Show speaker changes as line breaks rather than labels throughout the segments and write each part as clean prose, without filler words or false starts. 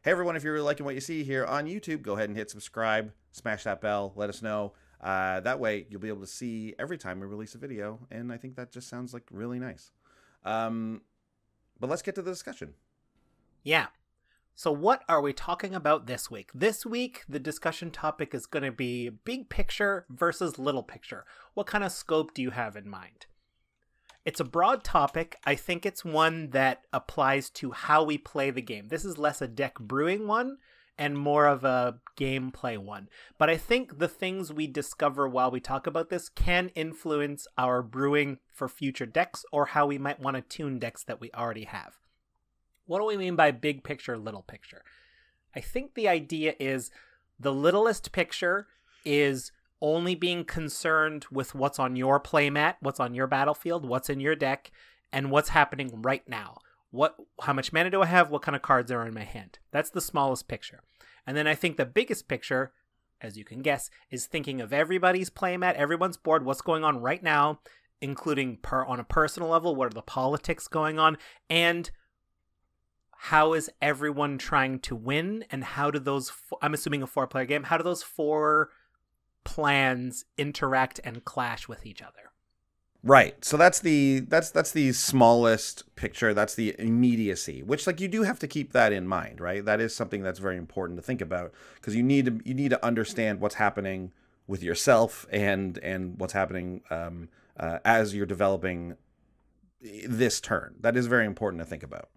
Hey everyone, if you're really liking what you see here on YouTube, go ahead and hit subscribe, smash that bell, let us know. That way you'll be able to see every time we release a video, and I think that just sounds like really nice. But let's get to the discussion.
Yeah. So what are we talking about this week? This week, the discussion topic is going to be big picture versus little picture. What kind of scope do you have in mind? It's a broad topic. I think it's one that applies to how we play the game. This is less a deck brewing one and more of a gameplay one. But I think the things we discover while we talk about this can influence our brewing for future decks or how we might want to tune decks that we already have. What do we mean by big picture, little picture? I think the idea is the littlest picture is only being concerned with what's on your playmat, what's on your battlefield, what's in your deck, and what's happening right now. How much mana do I have? What kind of cards are in my hand? That's the smallest picture. And then I think the biggest picture, as you can guess, is thinking of everybody's playmat, everyone's board, what's going on right now, including on a personal level, what are the politics going on, and how is everyone trying to win, and how do those, I'm assuming a 4-player game, how do those 4 plans interact and clash with each other?
Right. So that's the smallest picture. That's the immediacy, which like you do have to keep that in mind, right? That is something that's very important to think about because you need to understand what's happening with yourself and what's happening as you're developing this turn. That is very important to think about.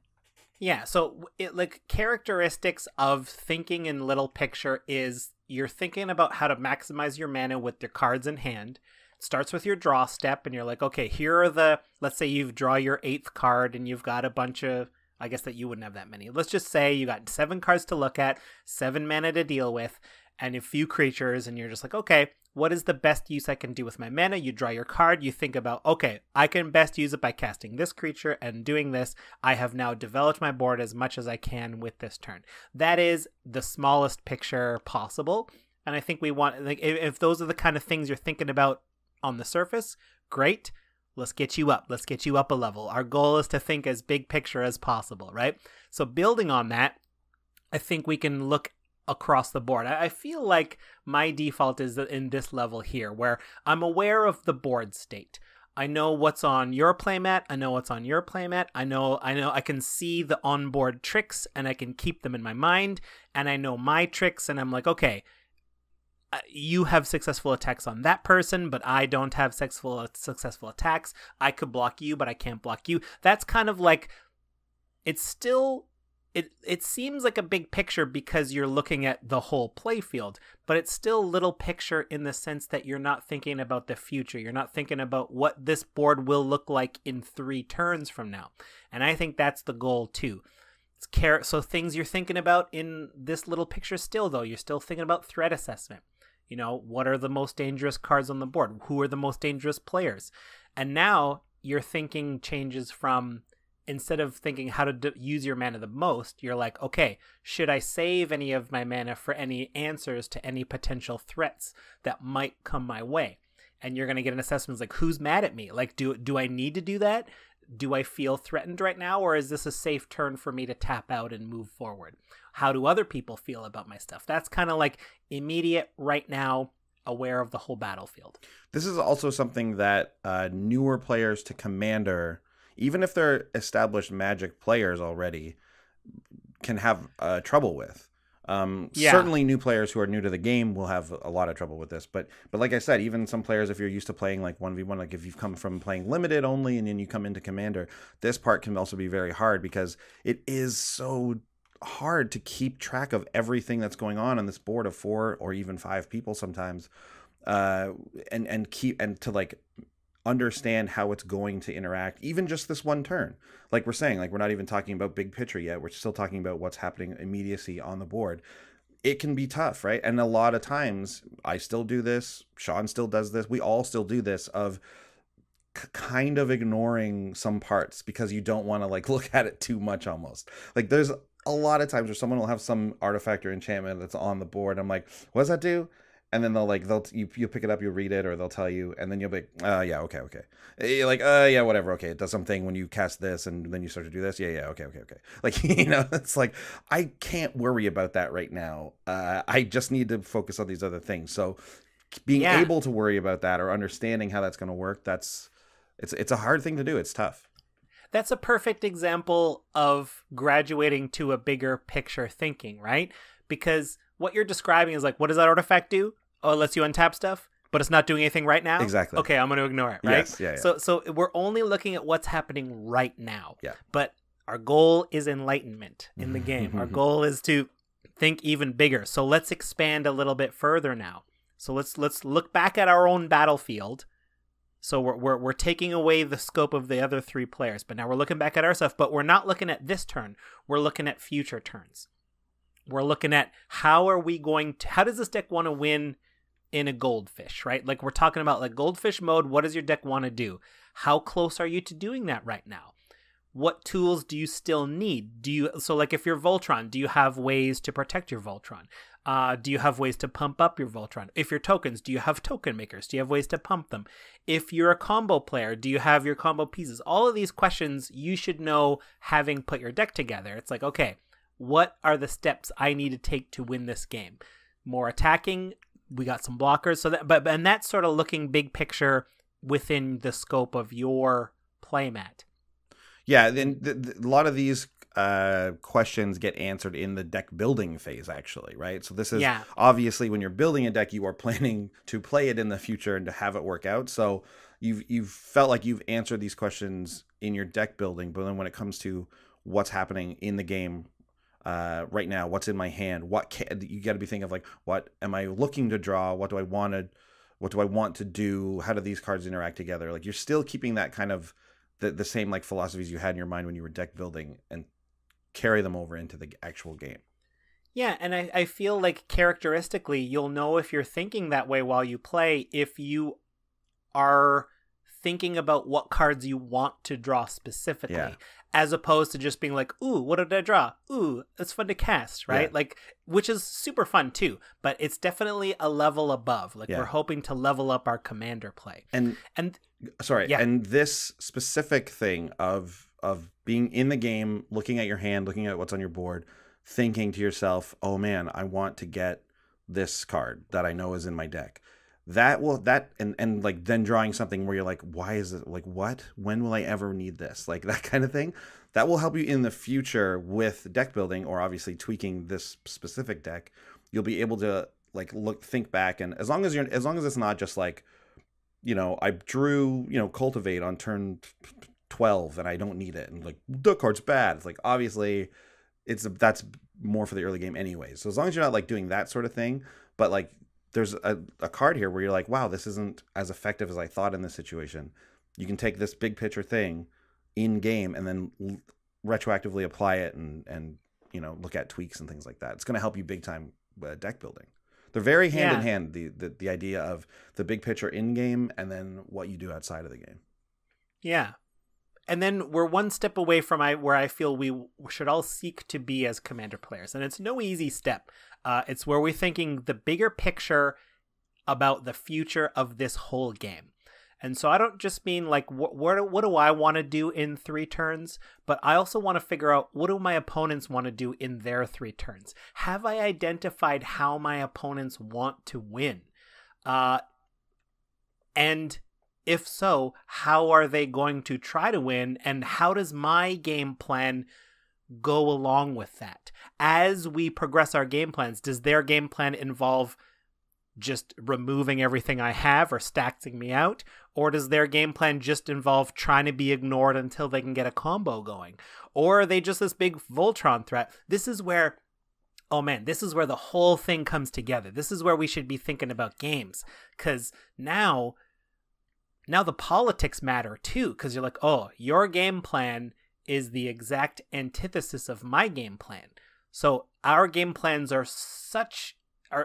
Yeah, so like characteristics of thinking in little picture is you're thinking about how to maximize your mana with your cards in hand. It starts with your draw step, and you're like, okay, here are let's say you've draw your 8th card, and you've got a bunch of, I guess that you wouldn't have that many. Let's just say you got 7 cards to look at, 7 mana to deal with, and a few creatures, and you're just like, okay, what is the best use I can do with my mana? You draw your card, you think about, okay, I can best use it by casting this creature and doing this. I have now developed my board as much as I can with this turn. That is the smallest picture possible. And I think we want, like, if those are the kind of things you're thinking about on the surface, great. Let's get you up. Let's get you up a level. Our goal is to think as big picture as possible, right? So building on that, I think we can look across the board. I feel like my default is in this level here where I'm aware of the board state. I know what's on your playmat. I know what's on your playmat. I know I can see the onboard tricks and I can keep them in my mind, and I know my tricks, and I'm like, okay, you have successful attacks on that person, but I don't have successful attacks. I could block you, but I can't block you. That's kind of like, it's still, it seems like a big picture because you're looking at the whole playfield, but it's still little picture in the sense that you're not thinking about the future. You're not thinking about what this board will look like in 3 turns from now. And I think that's the goal too. So things you're thinking about in this little picture still, though, you're still thinking about threat assessment. You know, what are the most dangerous cards on the board? Who are the most dangerous players? And now your thinking changes from, instead of thinking how to use your mana the most, you're like, okay, should I save any of my mana for any answers to any potential threats that might come my way? And you're going to get an assessment like, who's mad at me? Like, do I need to do that? Do I feel threatened right now? Or is this a safe turn for me to tap out and move forward? How do other people feel about my stuff? That's kind of like immediate right now, aware of the whole battlefield.
This is also something that newer players to Commander, even if they're established Magic players already, can have trouble with. Certainly new players who are new to the game will have a lot of trouble with this. But like I said, even some players, if you're used to playing like 1v1, like if you've come from playing limited only and then you come into Commander, this part can also be very hard because it is so hard to keep track of everything that's going on this board of 4 or even 5 people sometimes, and to like understand how it's going to interact, even just this one turn. Like we're saying, like we're not even talking about big picture yet. We're still talking about what's happening immediacy on the board. It can be tough, right? And a lot of times I still do this. Sean still does this. We all still do this of kind of ignoring some parts because you don't want to like look at it too much almost. Like there's a lot of times where someone will have some artifact or enchantment that's on the board. I'm like, what does that do? and then you pick it up, you read it, or they'll tell you, and then you'll be like, yeah, okay. You're like, yeah, whatever, okay. It does something when you cast this, and then you start to do this. Yeah, okay. Like, it's like, I can't worry about that right now. I just need to focus on these other things. So being able to worry about that or understanding how that's going to work, it's a hard thing to do. It's tough.
That's a perfect example of graduating to a bigger picture thinking, right? Because what you're describing is like, what does that artifact do? Oh, it lets you untap stuff, but it's not doing anything right now?
Exactly.
Okay, I'm going to ignore it, right?
Yes, yeah.
So we're only looking at what's happening right now.
Yeah.
But our goal is enlightenment in the game. Our goal is to think even bigger. So let's expand a little bit further now. So let's look back at our own battlefield. So we're taking away the scope of the other three players, but now we're looking back at our stuff, but we're not looking at this turn. We're looking at future turns. We're looking at how does this deck want to win in a goldfish, right? Like we're talking about like goldfish mode. What does your deck want to do? How close are you to doing that right now? What tools do you still need? So like if you're Voltron, do you have ways to protect your Voltron? Do you have ways to pump up your Voltron? If you're tokens, do you have token makers? Do you have ways to pump them? If you're a combo player, do you have your combo pieces? All of these questions you should know having put your deck together. It's like, okay, what are the steps I need to take to win this game? More attacking, we got some blockers. And that's sort of looking big picture within the scope of your playmat.
Yeah, then a lot of these questions get answered in the deck building phase, actually, right? So this is obviously when you're building a deck, you are planning to play it in the future and to have it work out. So you've felt like you've answered these questions in your deck building, but then when it comes to what's happening in the game right now, what's in my hand, you got to be thinking of like, what am I looking to draw? What do I want to do? How do these cards interact together? Like you're still keeping that kind of the same like philosophies you had in your mind when you were deck building and carry them over into the actual game.
Yeah, and I feel like characteristically you'll know if you're thinking that way while you play if you are thinking about what cards you want to draw specifically, as opposed to just being like, ooh, what did I draw? Ooh, it's fun to cast, right? Like, which is super fun too, but it's definitely a level above. Like we're hoping to level up our commander play. And
this specific thing of being in the game, looking at your hand, looking at what's on your board, thinking to yourself, oh man, I want to get this card that I know is in my deck. And like then drawing something where you're like, why is it like, what, when will I ever need this? Like that kind of thing. That will help you in the future with deck building or obviously tweaking this specific deck. You'll be able to like think back, and as long as it's not just like, I drew, cultivate on turn 12 and I don't need it, and like the card's bad. It's like obviously that's more for the early game anyway. So as long as you're not like doing that sort of thing, but like there's a card here where you're like, wow, this isn't as effective as I thought in this situation. You can take this big picture thing in game and then retroactively apply it and look at tweaks and things like that. It's going to help you big time deck building. They're very hand in hand, the idea of the big picture in game and then what you do outside of the game.
Yeah. And then we're one step away from where I feel we should all seek to be as commander players. And it's no easy step. It's where we're thinking the bigger picture about the future of this whole game. And so I don't just mean like, what do I want to do in 3 turns? But I also want to figure out what do my opponents want to do in their 3 turns? Have I identified how my opponents want to win? And if so, how are they going to try to win? And how does my game plan go along with that? As we progress our game plans, does their game plan involve just removing everything I have or stacking me out? Or does their game plan just involve trying to be ignored until they can get a combo going? Or are they just this big Voltron threat? This is where, this is where the whole thing comes together. This is where we should be thinking about games. Because now the politics matter too, because you're like, oh, your game plan is the exact antithesis of my game plan. So our game plans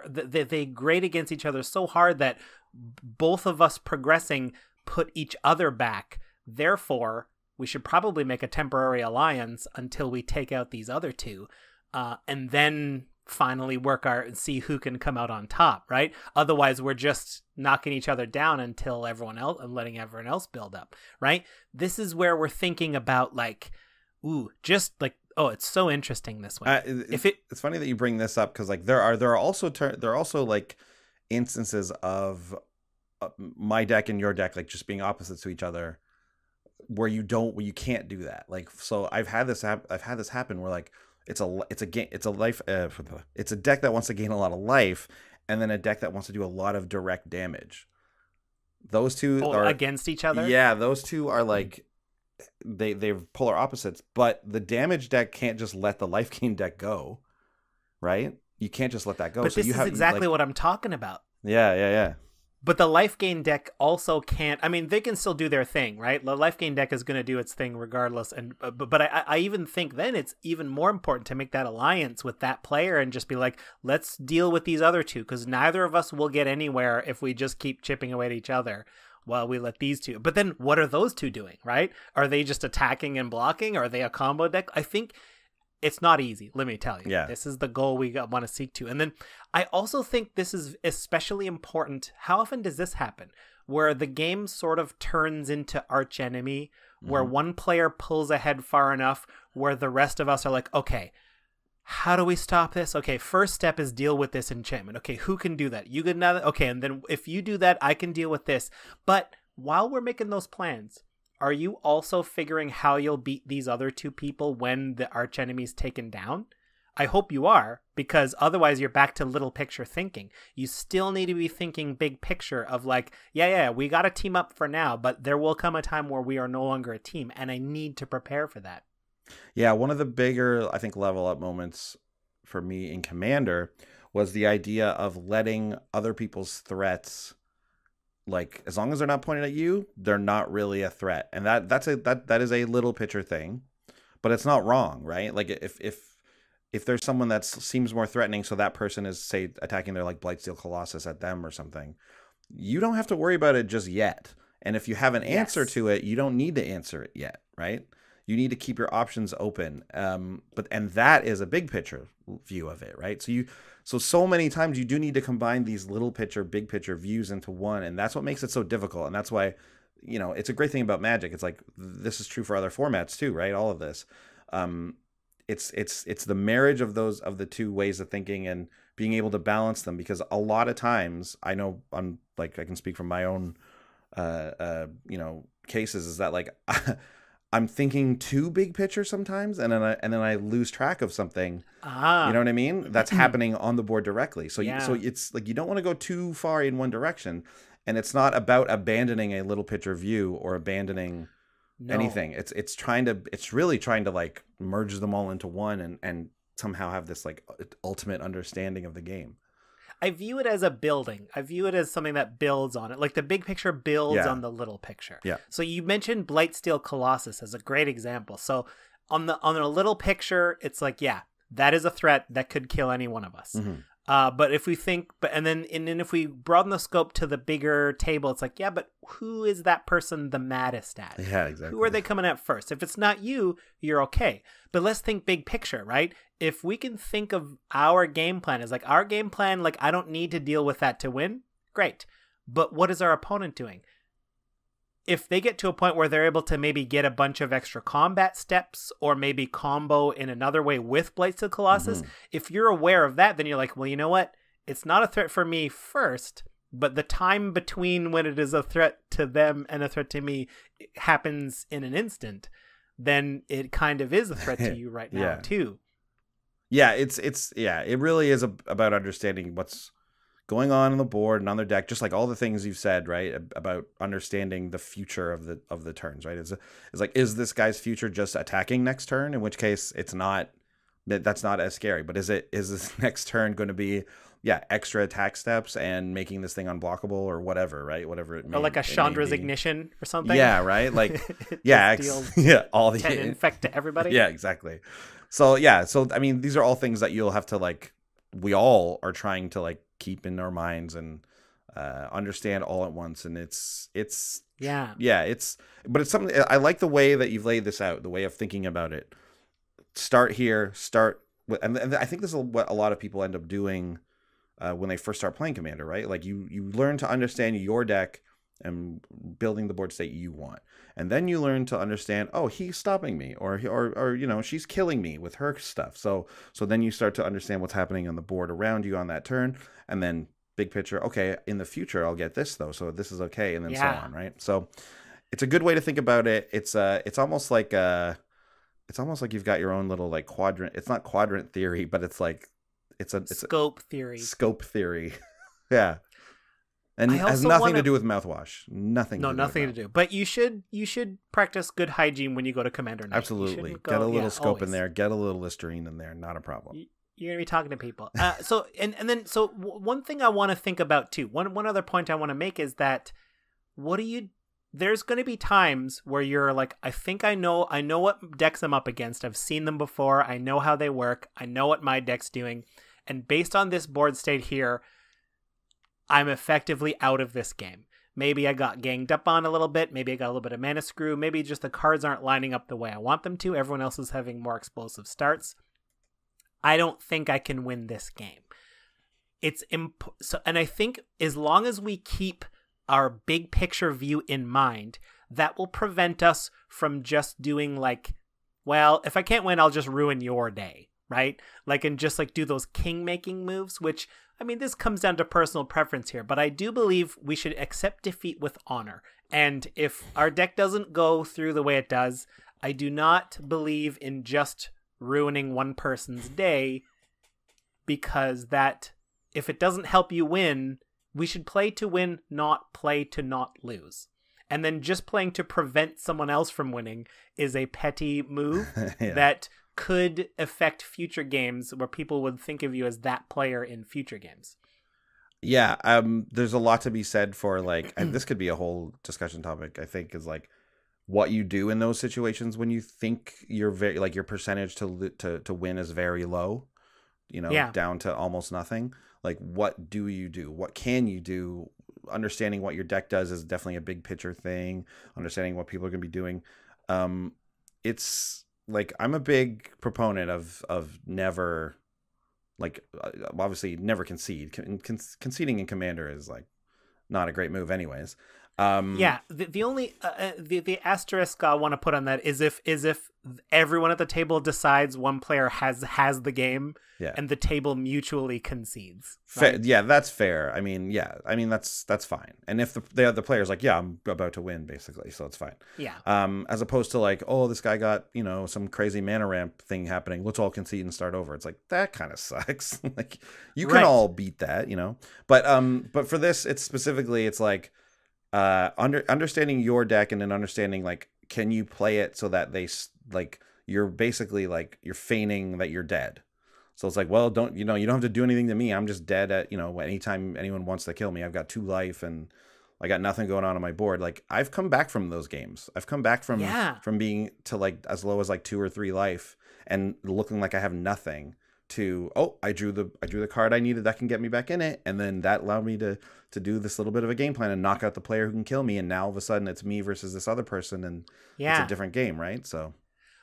they grade against each other so hard that both of us progressing put each other back. Therefore, we should probably make a temporary alliance until we take out these other two, and then finally see who can come out on top, right? Otherwise, we're just knocking each other down until everyone else and letting everyone else build up, right? This is where we're thinking about like, just like, oh, it's so interesting this way.
It's funny that you bring this up because like there are also like instances of my deck and your deck like just being opposites to each other where you can't do that. Like, so I've had this happen where like it's a deck that wants to gain a lot of life and then a deck that wants to do a lot of direct damage. Those two are
against each other.
Yeah, those two are like they're polar opposites, but the damage deck can't just let the life gain deck go, right? You can't just let that go.
But this is exactly what I'm talking about.
Yeah.
But the life gain deck also can't. I mean, they can still do their thing, right? The life gain deck is going to do its thing regardless. And but I even think then it's even more important to make that alliance with that player and just be like, let's deal with these other two because neither of us will get anywhere if we just keep chipping away at each other while we let these two. But then what are those two doing, right? Are they just attacking and blocking? Are they a combo deck? I think it's not easy, let me tell you.
Yeah.
This is the goal we want to seek to. And then I also think this is especially important. How often does this happen? Where the game sort of turns into archenemy, where one player pulls ahead far enough where the rest of us are like, okay, how do we stop this? Okay, first step is deal with this enchantment. Okay, who can do that? You can now. Okay, and then if you do that, I can deal with this. But while we're making those plans, are you also figuring how you'll beat these other two people when the archenemy's taken down? I hope you are, because otherwise you're back to little picture thinking. You still need to be thinking big picture of like, yeah, we got to team up for now, but there will come a time where we are no longer a team, and I need to prepare for that.
Yeah, one of the bigger, I think, level up moments for me in Commander was the idea of letting other people's threats, like, as long as they're not pointed at you, they're not really a threat. And that is a little picture thing, but it's not wrong, right? Like if there's someone that seems more threatening, so that person is, say, attacking their like Blightsteel Colossus at them or something, you don't have to worry about it just yet. And if you have an answer to it, you don't need to answer it yet, right? You need to keep your options open. And that is a big picture view of it, right? So many times you do need to combine these little picture, big picture views into one, and that's what makes it so difficult. And that's why, it's a great thing about Magic. It's like, this is true for other formats too, right? All of this. It's the marriage of the two ways of thinking and being able to balance them, because a lot of times, I know I can speak from my own cases, is that like I'm thinking too big picture sometimes, and then I lose track of something. You know what I mean? That's happening on the board directly. So so it's like you don't want to go too far in one direction, and it's not about abandoning a little picture view or abandoning anything. It's really trying to like merge them all into one and somehow have this like ultimate understanding of the game.
I view it as a building. I view it as something that builds on it. Like the big picture builds on the little picture.
Yeah.
So you mentioned Blightsteel Colossus as a great example. So on a little picture, it's like, yeah, that is a threat that could kill any one of us.
Mm-hmm.
But if we think, and then if we broaden the scope to the bigger table, it's like, yeah, but who is that person the maddest at?
Yeah, exactly.
Who are they coming at first? If it's not you, you're okay. But let's think big picture, right? If we can think of our game plan as like our game plan, like I don't need to deal with that to win, great. But what is our opponent doing? If they get to a point where they're able to maybe get a bunch of extra combat steps or maybe combo in another way with Blightsteel Colossus, if you're aware of that, then you're like, well, you know what? It's not a threat for me first, but the time between when it is a threat to them and a threat to me happens in an instant, then it kind of is a threat to you right now too.
Yeah, it really is about understanding what's going on the board and on their deck, just like all the things you've said, right, about understanding the future of the turns, right? It's like, is this guy's future just attacking next turn? In which case, it's not. That's not as scary. But is this next turn going to be extra attack steps and making this thing unblockable or whatever, right? Whatever it may,
or like a Chandra's Ignition or something.
Yeah, right. Like all the
infect to everybody.
Yeah, exactly. So I mean, these are all things that you'll have to like. We all are trying to like keep in our minds and understand all at once, and it's something. I like the way that you've laid this out, the way of thinking about it. Start here, start and I think this is what a lot of people end up doing when they first start playing Commander, right? Like you learn to understand your deck and building the board state you want, and then you learn to understand, oh, he's stopping me, or she's killing me with her stuff. So then you start to understand what's happening on the board around you on that turn, and then big picture, okay, in the future I'll get this though, so this is okay, and then so on, right? So it's a good way to think about it. It's almost like you've got your own little like quadrant. It's not quadrant theory, but it's like it's
scope theory.
Scope theory. Yeah. And it has nothing to do with mouthwash. Nothing to do.
But you should practice good hygiene when you go to Commander Night.
Absolutely. Get a little scope always in there. Get a little Listerine in there. Not a problem.
You're gonna be talking to people. So one thing I want to think about too. One other point I want to make is that there's going to be times where you're like, I think I know what decks I'm up against. I've seen them before. I know how they work. I know what my deck's doing. And based on this board state here, I'm effectively out of this game. Maybe I got ganged up on a little bit. Maybe I got a little bit of mana screw. Maybe just the cards aren't lining up the way I want them to. Everyone else is having more explosive starts. I don't think I can win this game. And I think as long as we keep our big picture view in mind, that will prevent us from just doing like, well, if I can't win, I'll just ruin your day, right? Like, and just like do those king making moves, which, I mean, this comes down to personal preference here, but I do believe we should accept defeat with honor. And if our deck doesn't go through the way it does, I do not believe in just ruining one person's day, because that, if it doesn't help you win, we should play to win, not play to not lose. And then just playing to prevent someone else from winning is a petty move that could affect future games where people would think of you as that player in future games.
Yeah, there's a lot to be said for like, and this could be a whole discussion topic, I think, is like what you do in those situations when you think you're very like your percentage to win is very low, down to almost nothing. Like, what do you do? What can you do? Understanding what your deck does is definitely a big picture thing. Understanding what people are going to be doing. It's like, I'm a big proponent of never, like, obviously never concede. Conceding in Commander is like not a great move anyways.
The only the asterisk I want to put on that is if everyone at the table decides one player has the game, and the table mutually concedes. Right?
Yeah, that's fair. I mean, that's fine. And if the other player's like, yeah, I'm about to win, basically, so it's fine.
Yeah.
As opposed to like, oh, this guy got some crazy mana ramp thing happening. Let's all concede and start over. It's like, that kind of sucks. Like, you can all beat that, But for this, it's specifically, it's like, understanding your deck, and then understanding like, can you play it so that they like, you're basically like, you're feigning that you're dead. So it's like, well, you don't have to do anything to me. I'm just dead at anytime anyone wants to kill me. I've got 2 life and I got nothing going on my board. Like, I've come back from those games. I've come back from being to like as low as like 2 or 3 life and looking like I have nothing to, oh, I drew the card I needed that can get me back in it, and then that allowed me to do this little bit of a game plan and knock out the player who can kill me, and now all of a sudden it's me versus this other person, and it's a different game, right? So,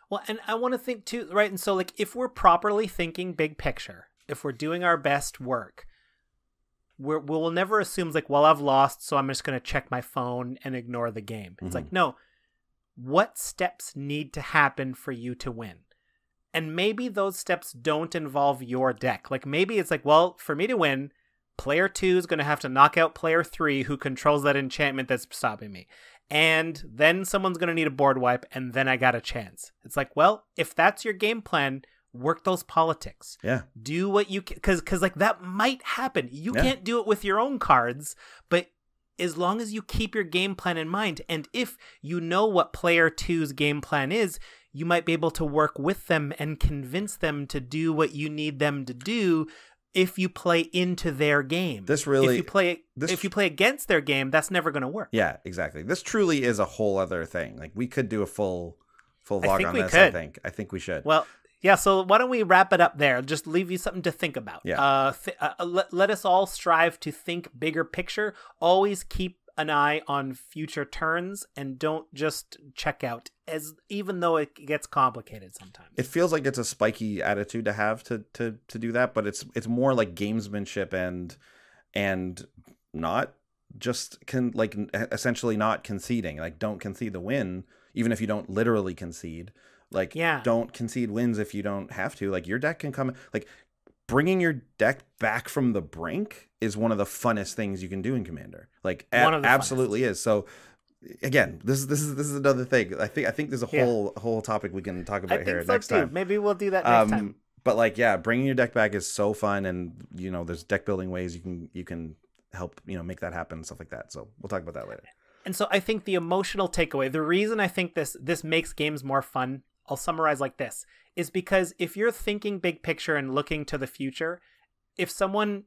well, and I want to think too, right? And so, like, if we're properly thinking big picture, if we're doing our best work, we'll never assume like, well, I've lost, so I'm just going to check my phone and ignore the game. It's like, no, what steps need to happen for you to win? And maybe those steps don't involve your deck. Like, maybe it's like, well, for me to win, player 2 is going to have to knock out player 3 who controls that enchantment that's stopping me. And then someone's going to need a board wipe, and then I got a chance. It's like, well, if that's your game plan, work those politics.
Yeah.
Do what you can, because like, that might happen. You can't do it with your own cards, but as long as you keep your game plan in mind, and if you know what player 2's game plan is, you might be able to work with them and convince them to do what you need them to do if you play into their game. If you play against their game, that's never going to work.
Yeah, exactly. This truly is a whole other thing. Like, we could do a full vlog on this. I think we should.
Well, yeah, so why don't we wrap it up there? Just leave you something to think about.
Yeah.
Let us all strive to think bigger picture. Always keep an eye on future turns and don't just check out, as even though it gets complicated sometimes.
It feels like it's a spiky attitude to have to do that, but it's more like gamesmanship and not just essentially not conceding. Like, don't concede the win, even if you don't literally concede. Like, don't concede wins if you don't have to. Like, your deck can come, like, bringing your deck back from the brink is one of the funnest things you can do in Commander. Like, absolutely is. So again, this is another thing. I think there's a whole topic we can talk about here next time.
Maybe we'll do that next time.
But like, bringing your deck back is so fun, and there's deck building ways you can help make that happen and stuff like that. So we'll talk about that later.
And so I think the emotional takeaway, the reason I think this makes games more fun, I'll summarize like this, is because if you're thinking big picture and looking to the future, if someone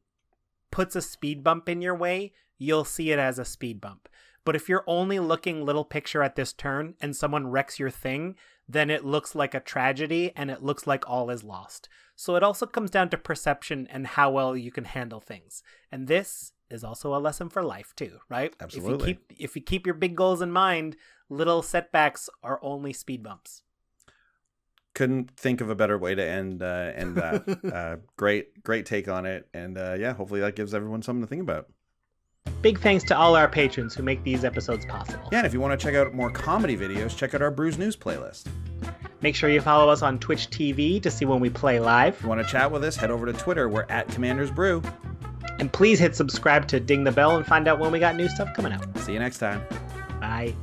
puts a speed bump in your way, you'll see it as a speed bump. But if you're only looking little picture at this turn and someone wrecks your thing, then it looks like a tragedy and it looks like all is lost. So it also comes down to perception and how well you can handle things. And this is also a lesson for life too, right?
Absolutely.
If you keep your big goals in mind, little setbacks are only speed bumps.
Couldn't think of a better way to end that. Great take on it, and hopefully that gives everyone something to think about.
Big thanks to all our patrons who make these episodes possible.
Yeah, and if you want to check out more comedy videos, check out our Brews News playlist.
Make sure you follow us on Twitch TV to see when we play live.
If you want to chat with us, head over to Twitter. We're at Commanders Brew.
And please hit subscribe to ding the bell and find out when we got new stuff coming out.
See you next time.
Bye.